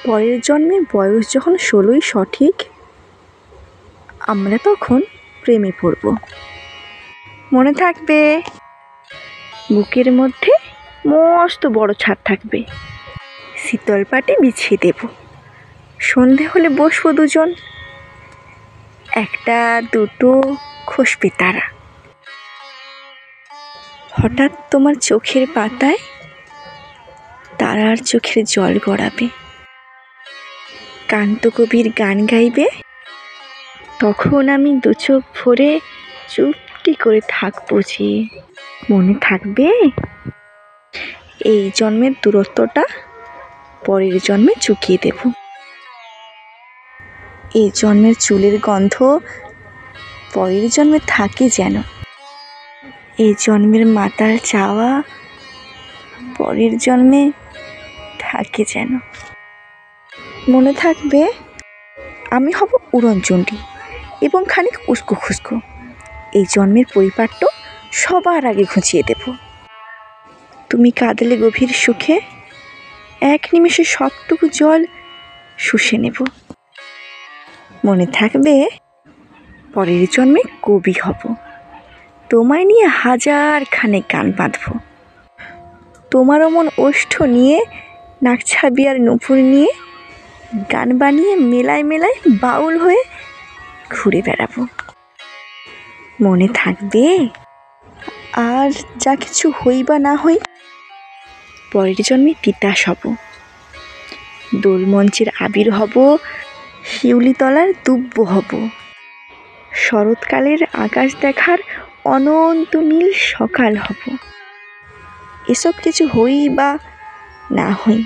পরের জন্মে বয়স যখন 16ই সঠিক, আমরা তখন প্রেমে পড়ব। মনে থাকবে, বুকের মধ্যে মস্ত বড় ছাদ থাকবে, শীতল পাটি বিছিয়ে দেব, সন্ধে হলে বসবো দুজন, একটা দুটো খসবে তারা। হঠাৎ তোমার চোখের পাতায় তারার চোখের জল গড়াবে, কান্ত কবির গান গাইবে, তখন আমি দু চোখ ভরে চুপটি করে থাকবো যে। মনে থাকবে, এই জন্মের দূরত্বটা পরের জন্মে চুকিয়ে দেব। এই জন্মের চুলের গন্ধ পরের জন্মে থাকে যেন, এই জন্মের মাতাল চাওয়া পরের জন্মে থাকে যেন। মনে থাকবে, আমি হব উড়নচণ্ডী এবং খানিক উস্কো খুস্কো, এই জন্মের পরিপাট্য সবার আগে ঘুচিয়ে দেব। তুমি কাঁদলে গভীর সুখে, এক নিমেষে সবটুকু জল শুষে নেব। মনে থাকবে, পরের জন্মে কবি হব, তোমায় নিয়ে হাজার খানেক গান বাঁধব। তোমার অমন ওষ্ঠ নিয়ে, নাকছাবি আর নুপুর নিয়ে গান বানিয়ে মেলায় মেলায় বাউল হয়ে ঘুরে বেড়াবো। মনে থাকবে, আর যা কিছু হই বা না হই, পরের জন্মে তিতাস হব, দোলমঞ্চের আবির হব, শিউলিতলার দুব্ব হব, শরৎকালের আকাশ দেখার অনন্ত নীল সকাল হব। এসব কিছু হই বা না হই,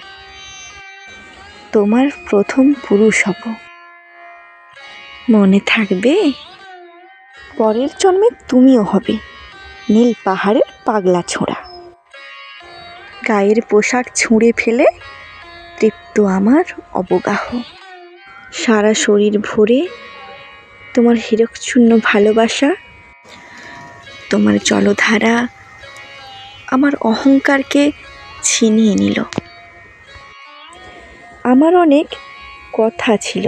তোমার প্রথম পুরুষ হব। মনে থাকবে, পরের জন্মে তুমিও হবে নীল পাহাড়ের পাগলা ছোঁড়া, গায়ের পোশাক ছুঁড়ে ফেলে তৃপ্ত আমার অবগাহ, সারা শরীর ভরে তোমার হীরকচূর্ণ ভালোবাসা, তোমার জলধারা আমার অহংকারকে ছিনিয়ে নিল। আমার অনেক কথা ছিল,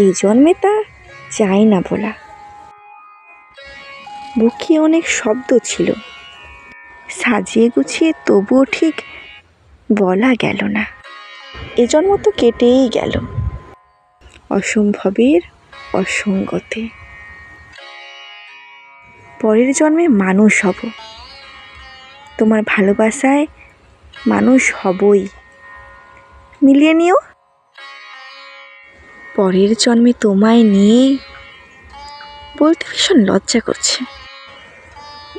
এই জন্মে তা চাই না বলা, বুকে অনেক শব্দ ছিল, সাজিয়ে গুছিয়ে তবুও ঠিক বলা গেল না। এ জন্ম তো কেটেই গেল অসম্ভবের অসঙ্গতে। পরের জন্মে মানুষ হব, তোমার ভালোবাসায় মানুষ হবই, মিলিয়ে নিও। পরের জন্মে তোমায় নিয়ে বলতে ভীষণ লজ্জা করছে,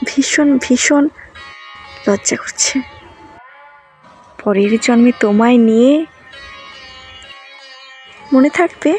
ভীষণ ভীষণ লজ্জা করছে। পরের জন্মে তোমায় নিয়ে, মনে থাকবে,